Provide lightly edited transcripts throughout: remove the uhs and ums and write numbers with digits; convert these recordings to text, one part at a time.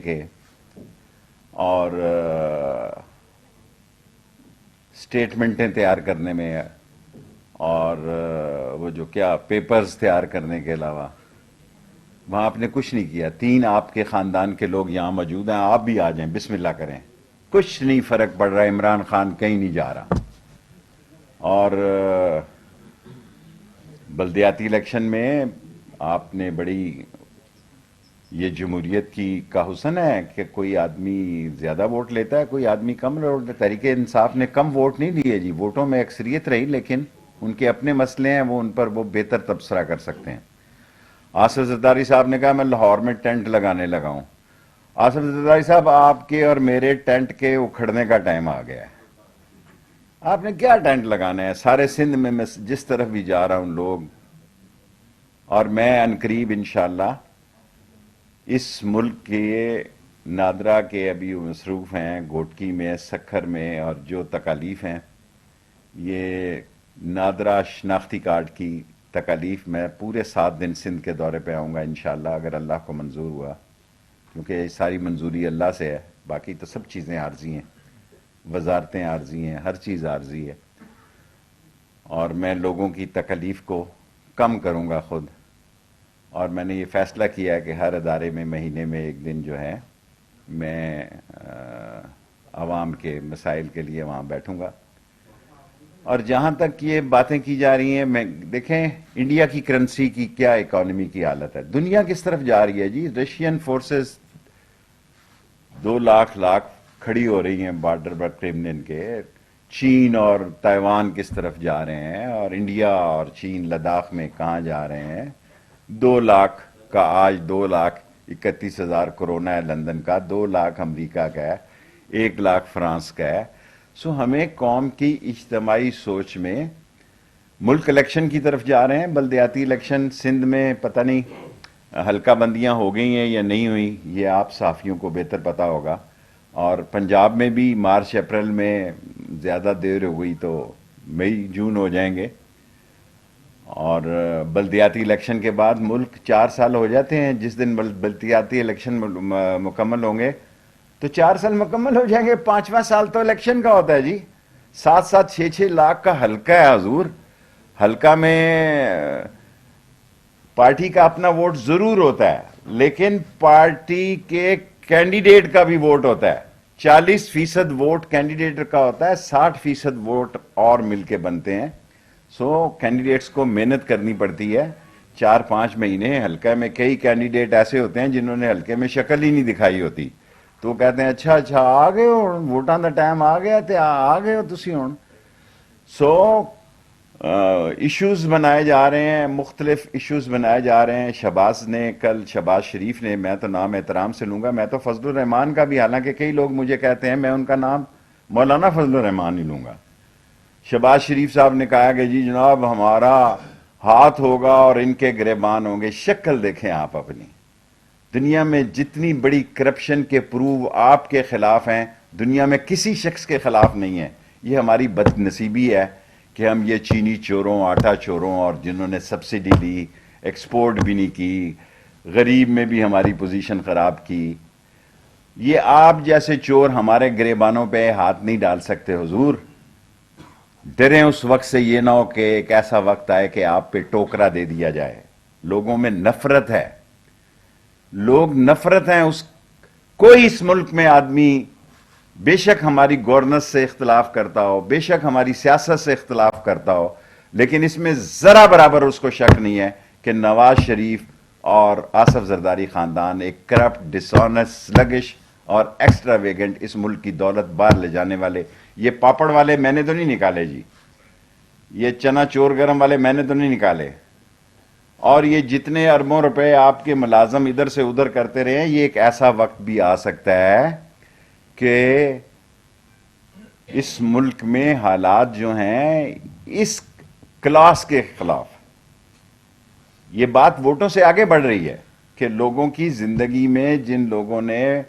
کے اور سٹیٹمنٹیں تیار کرنے میں اور وہ جو کیا پیپرز تیار کرنے کے علاوہ وہاں آپ نے کچھ نہیں کیا. 3 آپ کے خاندان کے لوگ یہاں موجود ہیں, آپ بھی آ جائیں, بسم اللہ کریں, کچھ نہیں فرق پڑ رہا. عمران خان کہیں نہیں جا رہا. اور بلدیاتی الیکشن میں آپ نے بڑی, یہ جمہوریت کی کا حسن ہے کہ کوئی آدمی زیادہ ووٹ لیتا ہے, کوئی آدمی کم ووٹ لیتا ہے. تحریک انصاف نے کم ووٹ نہیں لیے جی, ووٹوں میں اکثریت رہی, لیکن ان کے اپنے مسئلے ہیں, وہ ان پر وہ بہتر تبصرہ کر سکتے ہیں. آصف زرداری صاحب نے کہا میں لاہور میں ٹینٹ لگانے لگا ہوں. آصف زرداری صاحب, آپ کے اور میرے ٹینٹ کے اکھڑنے کا ٹائم آ گیا ہے. آپ نے کیا ٹینٹ لگانا ہے؟ سارے سندھ میں جس طرف بھی جا رہا ہوں لوگ, اور میں عنقریب انشاءاللہ اس ملک کے نادرا کے ابھی مصروف ہیں گھوٹکی میں, سکھر میں, اور جو تکالیف ہیں یہ نادرا شناختی کارڈ کی تکالیف, میں پورے 7 دن سندھ کے دورے پہ آؤں گا انشاءاللہ اگر اللہ کو منظور ہوا, کیونکہ یہ ساری منظوری اللہ سے ہے. باقی تو سب چیزیں عارضی ہیں, وزارتیں عارضی ہیں, ہر چیز عارضی ہے. اور میں لوگوں کی تکلیف کو کم کروں گا خود, اور میں نے یہ فیصلہ کیا ہے کہ ہر ادارے میں مہینے میں 1 دن جو ہے میں عوام کے مسائل کے لیے وہاں بیٹھوں گا. اور جہاں تک یہ باتیں کی جا رہی ہیں, میں دیکھیں انڈیا کی کرنسی کی کیا اکانومی کی حالت ہے, دنیا کس طرف جا رہی ہے جی. رشین فورسز 2 لاکھ کھڑی ہو رہی ہیں بارڈر پر کرملن کے. چین اور تائیوان کس طرف جا رہے ہیں, اور انڈیا اور چین لداخ میں کہاں جا رہے ہیں. 2 لاکھ کا آج 2,31,000 کورونا ہے لندن کا, 2 لاکھ امریکہ کا ہے, 1 لاکھ فرانس کا ہے. سو ہمیں قوم کی اجتماعی سوچ میں ملک الیکشن کی طرف جا رہے ہیں. بلدیاتی الیکشن سندھ میں پتہ نہیں حلقہ بندیاں ہو گئی ہیں یا نہیں ہوئی, یہ آپ صحافیوں کو بہتر پتہ ہوگا. اور پنجاب میں بھی مارچ اپریل میں زیادہ دیر ہو گئی تو مئی جون ہو جائیں گے. اور بلدیاتی الیکشن کے بعد ملک 4 سال ہو جاتے ہیں. جس دن بلدیاتی الیکشن مکمل ہوں گے تو 4 سال مکمل ہو جائیں گے. 5واں سال تو الیکشن کا ہوتا ہے جی. 7 6 لاکھ کا حلقہ ہے حضور. حلقہ میں پارٹی کا اپنا ووٹ ضرور ہوتا ہے, لیکن پارٹی کے کینڈیڈیٹ کا بھی ووٹ ہوتا ہے. 40% ووٹ کینڈیڈیٹ کا ہوتا ہے, 60% ووٹ اور مل کے بنتے ہیں. سو کینڈیڈیٹس کو محنت کرنی پڑتی ہے 4-5 مہینے. حلقہ میں کئی کینڈیڈیٹ ایسے ہوتے ہیں جنہوں نے حلقے میں شکل ہی نہیں دکھائی ہوتی, تو کہتے ہیں اچھا آ گئے ہو, ووٹاں دا ٹائم آ گیا تے آ گئے ہو تسی ہن. سو ایشوز بنائے جا رہے ہیں, مختلف ایشوز بنائے جا رہے ہیں. شہباز نے کل, شہباز شریف نے, میں تو نام احترام سے لوں گا, میں تو فضل الرحمان کا بھی, حالانکہ کئی لوگ مجھے کہتے ہیں, میں ان کا نام مولانا فضل الرحمان ہی لوں گا. شہباز شریف صاحب نے کہا کہ جی جناب ہمارا ہاتھ ہوگا اور ان کے گریبان ہوں گے. شکل دیکھیں آپ اپنی, دنیا میں جتنی بڑی کرپشن کے پروو آپ کے خلاف ہیں دنیا میں کسی شخص کے خلاف نہیں ہے. یہ ہماری بد نصیبی ہے کہ ہم یہ چینی چوروں, آٹا چوروں, اور جنہوں نے سبسڈی لی, ایکسپورٹ بھی نہیں کی, غریب میں بھی ہماری پوزیشن خراب کی, یہ آپ جیسے چور ہمارے گریبانوں پہ ہاتھ نہیں ڈال سکتے حضور. ڈریں اس وقت سے, یہ نہ ہو کہ ایک ایسا وقت آئے کہ آپ پہ ٹوکرا دے دیا جائے. لوگوں میں نفرت ہے, لوگ نفرت ہیں. کوئی اس ملک میں آدمی بے شک ہماری گورننس سے اختلاف کرتا ہو, بے شک ہماری سیاست سے اختلاف کرتا ہو, لیکن اس میں ذرا برابر اس کو شک نہیں ہے کہ نواز شریف اور آصف زرداری خاندان ایک کرپٹ, ڈسآنیسٹ, سلگش اور ایکسٹرا ویگنٹ اس ملک کی دولت باہر لے جانے والے. یہ پاپڑ والے میں نے تو نہیں نکالے جی, یہ چنا چور گرم والے میں نے تو نہیں نکالے, اور یہ جتنے اربوں روپے آپ کے ملازم ادھر سے ادھر کرتے رہے ہیں, یہ ایک ایسا وقت بھی آ سکتا ہے کہ اس ملک میں حالات جو ہیں اس کلاس کے خلاف, یہ بات ووٹوں سے آگے بڑھ رہی ہے کہ لوگوں کی زندگی میں جن لوگوں نے,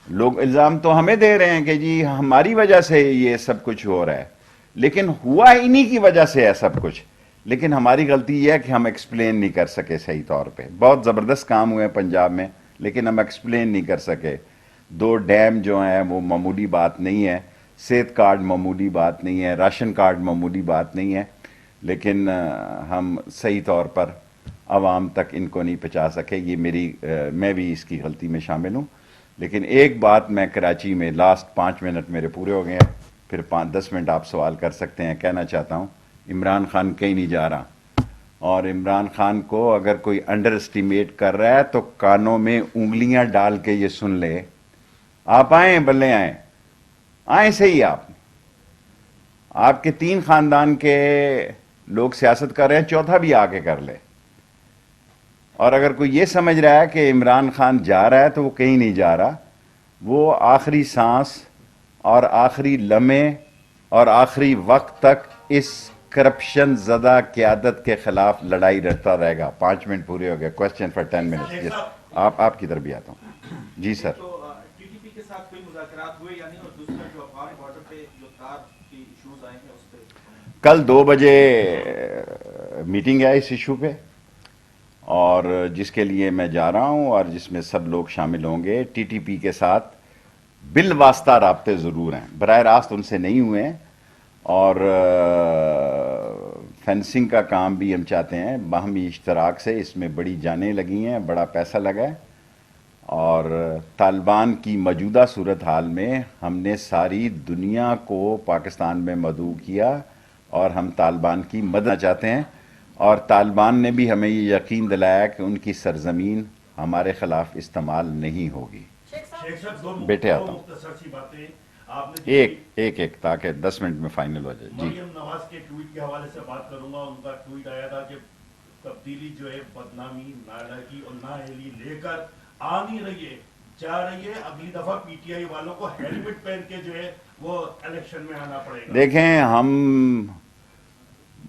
لوگ الزام تو ہمیں دے رہے ہیں کہ جی ہماری وجہ سے یہ سب کچھ ہو رہا ہے, لیکن ہوا انہی کی وجہ سے ہے سب کچھ. لیکن ہماری غلطی یہ ہے کہ ہم ایکسپلین نہیں کر سکے صحیح طور پہ. بہت زبردست کام ہوئے ہیں پنجاب میں, لیکن ہم ایکسپلین نہیں کر سکے. 2 ڈیم جو ہیں وہ معمولی بات نہیں ہے, صحت کارڈ معمولی بات نہیں ہے, راشن کارڈ معمولی بات نہیں ہے, لیکن ہم صحیح طور پر عوام تک ان کو نہیں پہنچا سکے. یہ میں بھی اس کی غلطی میں شامل ہوں. لیکن ایک بات میں کراچی میں لاسٹ 5 منٹ میرے پورے ہو گئے ہیں, پھر 5-10 منٹ آپ سوال کر سکتے ہیں, کہنا چاہتا ہوں عمران خان کہیں نہیں جا رہا, اور عمران خان کو اگر کوئی انڈر اسٹیمیٹ کر رہا ہے تو کانوں میں انگلیاں ڈال کے یہ سن لے. آپ آئیں, بلے آئیں صحیح. آپ کے 3 خاندان کے لوگ سیاست کر رہے ہیں, چوتھا بھی آ کے کر لے. اور اگر کوئی یہ سمجھ رہا ہے کہ عمران خان جا رہا ہے تو وہ کہیں نہیں جا رہا. وہ آخری سانس اور آخری لمحے اور آخری وقت تک اس کرپشن زدہ قیادت کے خلاف لڑائی لڑتا رہے گا. 5 منٹ پورے ہو گئے. Question for 10 minute. آپ کی طرف بھی آتا ہوں. جی سر. ٹی ٹی پی کے ساتھ کوئی مذاکرات ہوئے یعنی, اور دوسرا جو افغان بارڈر پہ جو تار کی ایشوز آئے ہیں اس پہ کل 2 بجے میٹنگ ہے اس ایشو پہ, اور جس کے لیے میں جا رہا ہوں اور جس میں سب لوگ شامل ہوں گے. ٹی ٹی پی کے ساتھ بالواسطہ رابطے ضرور ہیں, براہ راست ان سے نہیں ہوئے ہیں, اور فینسنگ کا کام بھی ہم چاہتے ہیں باہمی اشتراک سے. اس میں بڑی جانیں لگی ہیں, بڑا پیسہ لگا ہے, اور طالبان کی موجودہ صورتحال میں ہم نے ساری دنیا کو پاکستان میں مدعو کیا, اور ہم طالبان کی مدد چاہتے ہیں, اور طالبان نے بھی ہمیں یہ یقین دلایا کہ ان کی سرزمین ہمارے خلاف استعمال نہیں ہوگی. بیٹے آتا ہوں ایک تاکہ 10 منٹ میں فائنل ہو جائے. جی. مریم نواز کے ٹویٹ کے حوالے سے بات کروں گا. ان کا ٹویٹ آیا تھا کہ تبدیلی جو ہے بدنامی, نالاکی اور نااہلی لے کر آ نہیں رہی ہے, جا رہی ہے. اگلی دفعہ پی ٹی آئی والوں کو ہیلمٹ پہن کے جو ہے وہ الیکشن میں آنا پڑے گا. دیکھیں, ہم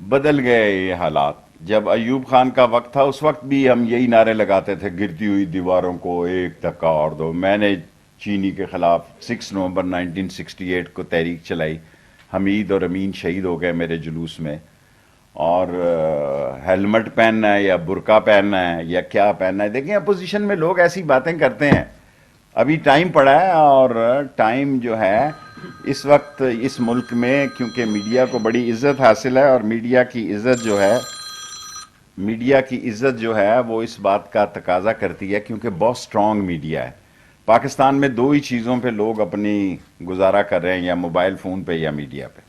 بدل گئے یہ حالات. جب ایوب خان کا وقت تھا اس وقت بھی ہم یہی نعرے لگاتے تھے, گرتی ہوئی دیواروں کو ایک دھکا اور دو. میں نے چینی کے خلاف 6 نومبر 1968 کو تحریک چلائی. حمید اور امین شہید ہو گئے میرے جلوس میں. اور ہیلمٹ پہننا ہے یا برقع پہننا ہے یا کیا پہننا ہے, دیکھیں اپوزیشن میں لوگ ایسی باتیں کرتے ہیں. ابھی ٹائم پڑا ہے, اور ٹائم جو ہے اس وقت اس ملک میں, کیونکہ میڈیا کو بڑی عزت حاصل ہے, اور میڈیا کی عزت جو ہے وہ اس بات کا تقاضا کرتی ہے کیونکہ بہت سٹرونگ میڈیا ہے. پاکستان میں 2 ہی چیزوں پہ لوگ اپنی گزارا کر رہے ہیں, یا موبائل فون پہ یا میڈیا پہ.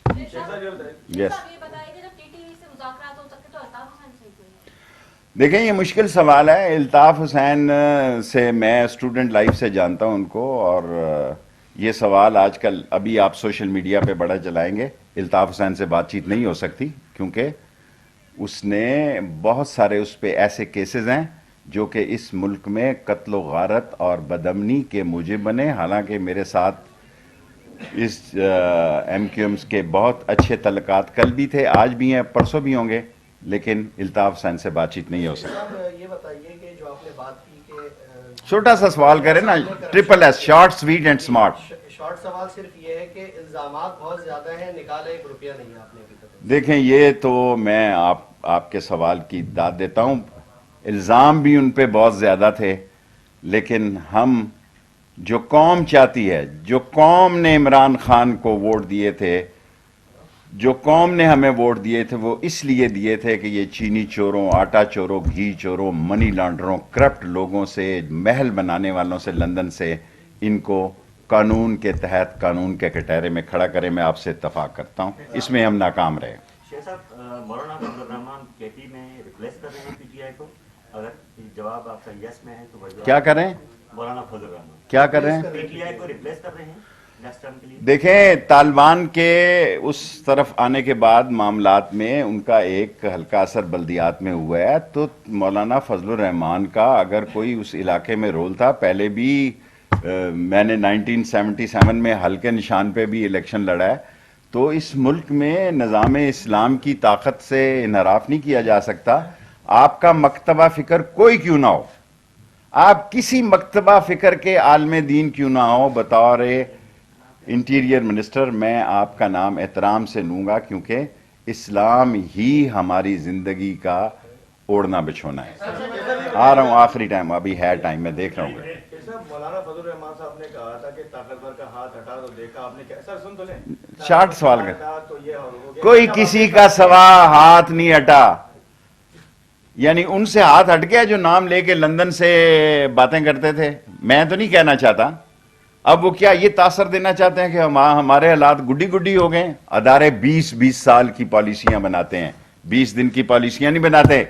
یس. دیکھیں یہ مشکل سوال ہے. الطاف حسین سے میں اسٹوڈنٹ لائف سے جانتا ہوں ان کو, اور یہ سوال آج کل ابھی آپ سوشل میڈیا پہ بڑا چلائیں گے. الطاف حسین سے بات چیت نہیں ہو سکتی کیونکہ اس نے بہت سارے اس پہ ایسے کیسز ہیں جو کہ اس ملک میں قتل و غارت اور بدامنی کے موجب بنے. حالانکہ میرے ساتھ اس ایم کیو ایمز کے بہت اچھے تعلقات کل بھی تھے, آج بھی ہیں, پرسوں بھی ہوں گے, لیکن الطاف حسین سے بات چیت نہیں ہو سکتی. یہ بتائیے کہ جو آپ نے بات کی کہ چھوٹا سا سوال کریں نا, triple S, short sweet and smart. Short سوال صرف یہ ہے کہ الزامات بہت زیادہ ہیں, نکالا 1 روپیہ نہیں آپ نے ابھی تک. دیکھیں یہ تو میں آپ کے سوال کی داد دیتا ہوں. الزام بھی ان پہ بہت زیادہ تھے, لیکن ہم جو قوم چاہتی ہے, جو قوم نے عمران خان کو ووٹ دیے تھے, جو قوم نے ہمیں ووٹ دیے تھے, وہ اس لیے دیے تھے کہ یہ چینی چوروں, آٹا چوروں, گھی چوروں, منی لانڈروں, کرپٹ لوگوں سے, محل بنانے والوں سے لندن سے, ان کو قانون کے تحت قانون کے کٹہرے میں کھڑا کریں. میں آپ سے اتفاق کرتا ہوں, اس میں ہم ناکام رہے. شیخ صاحب, مولانا فضل الرحمان کے پی میں ریپلیس کر رہے ہیں پی ٹی آئی کو؟ اگر جواب آپ کا یس میں ہے تو کیا کریں؟ مولانا فضل الرحمان کیا کر رہے ہیں؟ پی ٹی آئی کو ریپلیس کر رہے ہیں نیکسٹ ٹرم کے لیے؟ دیکھیں, طالبان کے اس طرف آنے کے بعد معاملات میں ان کا ایک ہلکا اثر بلدیات میں ہوا ہے, تو مولانا فضل الرحمان کا اگر کوئی اس علاقے میں رول تھا, پہلے بھی میں نے 1977 میں ہلکے نشان پہ بھی الیکشن لڑا ہے, تو اس ملک میں نظام اسلام کی طاقت سے انحراف نہیں کیا جا سکتا. آپ کا مکتبہ فکر کوئی کیوں نہ ہو, آپ کسی مکتبہ فکر کے عالم دین کیوں نہ ہو, بطور انٹیریئر منسٹر میں آپ کا نام احترام سے لوں گا, کیونکہ اسلام ہی ہماری زندگی کا اوڑھنا بچھونا ہے. آ رہا ہوں, آخری ٹائم ابھی ہے, ٹائم میں دیکھ رہا ہوں. مولانا فضل الرحمان صاحب نے کہا تھا کہ طاقتور کا ہاتھ ہٹا تو دیکھا آپ نے کیا سر سن تو لیں شارٹ سوال کر تو یہ ہو گیا کوئی کسی کا سوا ہاتھ نہیں ہٹا یعنی ان سے ہاتھ ہٹ گیا جو نام لے کے لندن سے باتیں کرتے تھے میں تو نہیں کہنا چاہتا اب وہ کیا یہ تاثر دینا چاہتے ہیں کہ ہمارے حالات گڈی گڈی ہو گئے ادارے 20 سال کی پالیسیاں بناتے ہیں 20 دن کی پالیسیاں نہیں بناتے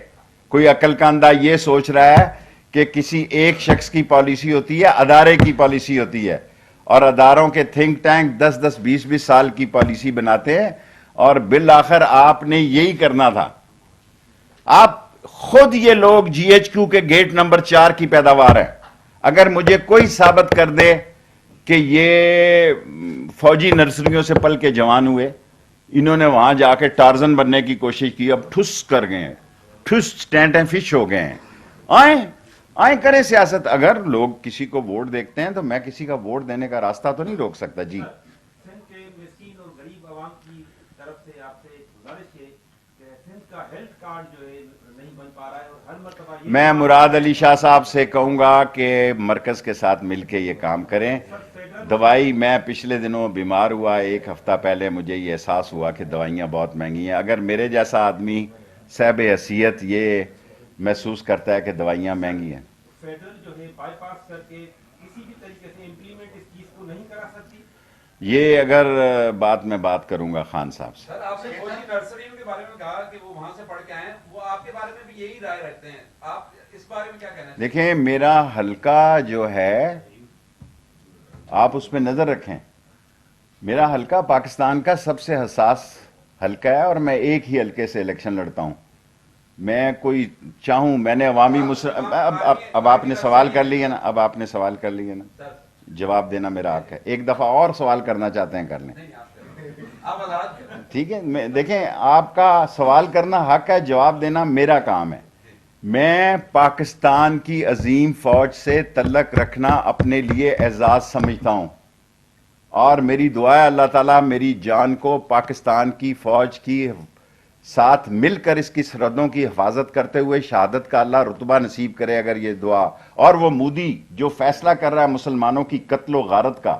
کوئی عقل کا اندھا یہ سوچ رہا ہے کہ کسی ایک شخص کی پالیسی ہوتی ہے ادارے کی پالیسی ہوتی ہے اور اداروں کے تھنک ٹینک 10-20 سال کی پالیسی بناتے ہیں اور بالآخر آپ نے یہی کرنا تھا آپ خود یہ لوگ جی ایچ کیو کے گیٹ نمبر 4 کی پیداوار ہے اگر مجھے کوئی ثابت کر دے کہ یہ فوجی نرسریوں سے پل کے جوان ہوئے انہوں نے وہاں جا کے ٹارزن بننے کی کوشش کی اب ٹھس کر گئے ہیں ٹھس ٹینٹیں فش ہو گئے ہیں آئیں کریں سیاست اگر لوگ کسی کو ووٹ دیکھتے ہیں تو میں کسی کا ووٹ دینے کا راستہ تو نہیں روک سکتا جی سندھ کے مسکین اور غریب عوام کی طرف سے آپ سے گزارش ہے کہ سندھ کا ہیلتھ کارڈ جو ہے نہیں بن پا رہا ہے اور ہر مرتبہ میں مراد علی شاہ صاحب سے کہوں گا کہ مرکز کے ساتھ مل کے یہ کام کریں دوائی میں پچھلے دنوں بیمار ہوا 1 ہفتہ پہلے مجھے یہ احساس ہوا کہ دوائیاں بہت مہنگی ہیں اگر میرے جیسا آدمی صاحب حیثیت یہ محسوس کرتا ہے کہ دوائیاں مہنگی ہیں فیڈرل جو ہے بائی پاس کر کے کسی بھی طریقے سے امپلیمنٹ اس چیز کو نہیں کرا سکتی یہ اگر بات میں بات کروں گا خان صاحب سے سر آپ نے فوجی نرسریوں کے بارے میں کہا کہ وہ وہاں سے پڑھ کے آئے ہیں وہ آپ کے بارے میں بھی یہی رائے رکھتے ہیں آپ اس بارے میں کیا کہنا چاہتے ہیں دیکھیں میرا حلقہ جو ہے آپ اس پہ نظر رکھیں میرا حلقہ پاکستان کا سب سے حساس حلقہ ہے اور میں ایک ہی حلقے سے الیکشن لڑتا ہوں میں کوئی چاہوں میں نے عوامی اب آپ نے سوال کر لیا نا اب آپ نے سوال کر لیا نا جواب دینا میرا حق ہے ایک دفعہ اور سوال کرنا چاہتے ہیں کر لیں آپ آزاد ٹھیک ہے دیکھیں آپ کا سوال کرنا حق ہے جواب دینا میرا کام ہے میں پاکستان کی عظیم فوج سے تعلق رکھنا اپنے لیے اعزاز سمجھتا ہوں اور میری دعا ہے اللہ تعالیٰ میری جان کو پاکستان کی فوج کی ساتھ مل کر اس کی سرحدوں کی حفاظت کرتے ہوئے شہادت کا اللہ رتبہ نصیب کرے اگر یہ دعا اور وہ مودی جو فیصلہ کر رہا ہے مسلمانوں کی قتل و غارت کا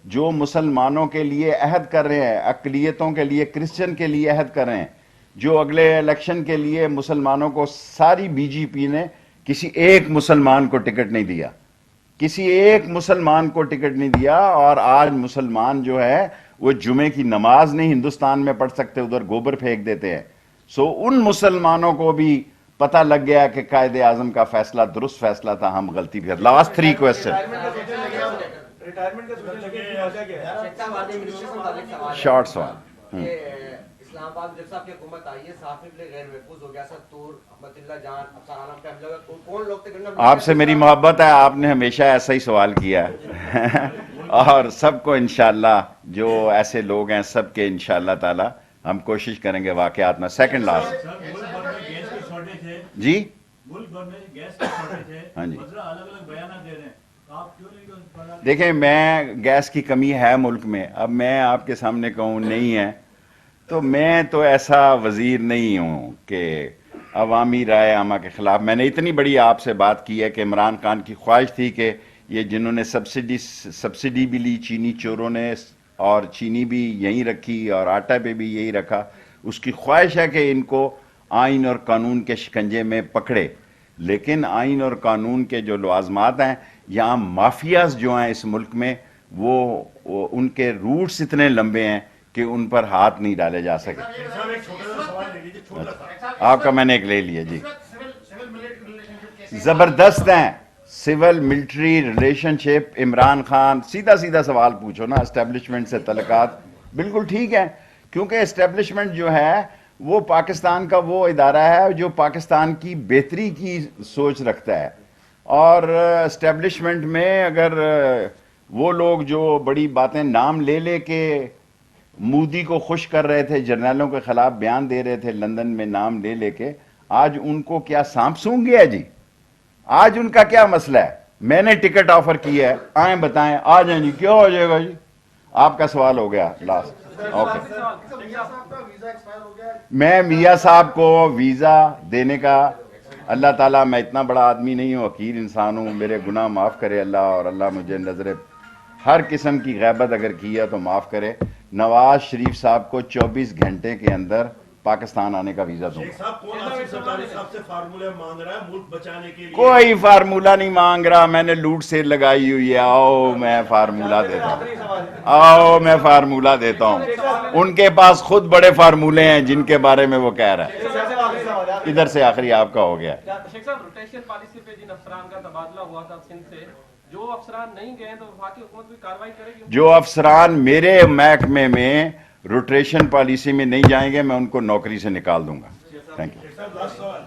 جو مسلمانوں کے لیے عہد کر رہے ہیں اقلیتوں کے لیے کرسچن کے لیے عہد کر رہے ہیں جو اگلے الیکشن کے لیے مسلمانوں کو ساری بی جے پی نے کسی ایک مسلمان کو ٹکٹ نہیں دیا کسی ایک مسلمان کو ٹکٹ نہیں دیا اور آج مسلمان جو ہے وہ جمعے کی نماز نہیں ہندوستان میں پڑھ سکتے ادھر گوبر پھینک دیتے ہیں سو ان مسلمانوں کو بھی پتہ لگ گیا کہ قائد اعظم کا فیصلہ درست فیصلہ تھا ہم غلطی پھر لاسٹ 3 کوسچن ریٹائرمنٹ کا سوچنے لگے وجہ کیا ہے شارٹ سوال اسلام آباد جب سے آپ کی حکومت آئی ہے صاف نکلے غیر محفوظ ہو گیا ستور احمد اللہ جان افسر عالم پہ حملہ کون لوگ تھے آپ سے میری محبت ہے آپ نے ہمیشہ ایسا ہی سوال کیا ہے اور سب کو انشاءاللہ جو ایسے لوگ ہیں سب کے انشاءاللہ تعالی ہم کوشش کریں گے واقعات میں سیکنڈ لاسٹ ملک بھر میں گیس کی شارٹیج ہے جی ملک بھر میں گیس کی شارٹیج ہے ہاں جی وزراء الگ الگ بیانات دے رہے ہیں آپ کیوں نہیں دیکھیں میں گیس کی کمی ہے ملک میں اب میں آپ کے سامنے کہوں نہیں ہے تو میں تو ایسا وزیر نہیں ہوں کہ عوامی رائے عامہ کے خلاف میں نے اتنی بڑی آپ سے بات کی ہے کہ عمران خان کی خواہش تھی کہ یہ جنہوں نے سبسڈی بھی لی چینی چوروں نے اور چینی بھی یہیں رکھی اور آٹا پہ بھی یہی رکھا اس کی خواہش ہے کہ ان کو آئین اور قانون کے شکنجے میں پکڑے لیکن آئین اور قانون کے جو لوازمات ہیں یہاں مافیاز جو ہیں اس ملک میں وہ ان کے روٹس اتنے لمبے ہیں کہ ان پر ہاتھ نہیں ڈالے جا سکے آپ کا میں نے ایک لے لیا جی زبردست ہیں سول ملٹری ریلیشن شپ عمران خان سیدھا سوال پوچھو نا اسٹیبلشمنٹ سے تعلقات بالکل ٹھیک ہے کیونکہ اسٹیبلشمنٹ جو ہے وہ پاکستان کا وہ ادارہ ہے جو پاکستان کی بہتری کی سوچ رکھتا ہے اور اسٹیبلشمنٹ میں اگر وہ لوگ جو بڑی باتیں نام لے لے کے مودی کو خوش کر رہے تھے جرنیلوں کے خلاف بیان دے رہے تھے لندن میں نام لے لے کے آج ان کو کیا سانپ سونگ گیا جی آج ان کا کیا مسئلہ ہے میں نے ٹکٹ آفر کی ہے آئیں بتائیں آ جائیں جی کیا ہو جائے گا جی آپ کا سوال ہو گیا لاسٹ اوکے میں میاں صاحب کو ویزا دینے کا اللہ تعالیٰ میں اتنا بڑا آدمی نہیں ہوں, حقیر انسان ہوں, میرے گناہ معاف کرے اللہ, اور اللہ مجھے نظر ہر قسم کی غیبت اگر کی ہے تو معاف کرے. نواز شریف صاحب کو 24 گھنٹے کے اندر پاکستان آنے کا ویزا دوں شیخ گا. صاحب کون آصف زرداری صاحب سے فارمولہ مانگ رہا ہے ملک بچانے کے لیے؟ کوئی فارمولہ نہیں مانگ رہا, میں نے لوٹ سے لگائی ہوئی ہے. آؤ میں فارمولہ دیتا ہوں, آؤ میں فارمولہ دیتا ہوں. ان کے پاس خود بڑے فارمولے ہیں جن کے بارے میں وہ کہہ رہا ہے. ادھر سے آخری آپ کا ہو گیا. شیخ صاحب روٹیشن پالیسی پہ جن افسران کا تبادلہ ہوا تھا سندھ سے, جو افسران نہیں گئے تو وفاقی حکومت کوئی کارروائی کرے گی؟ جو افسران میرے محکمے میں روٹیشن پالیسی میں نہیں جائیں گے میں ان کو نوکری سے نکال دوں گا. Thank you. شیخ صاحب لاسٹ سوال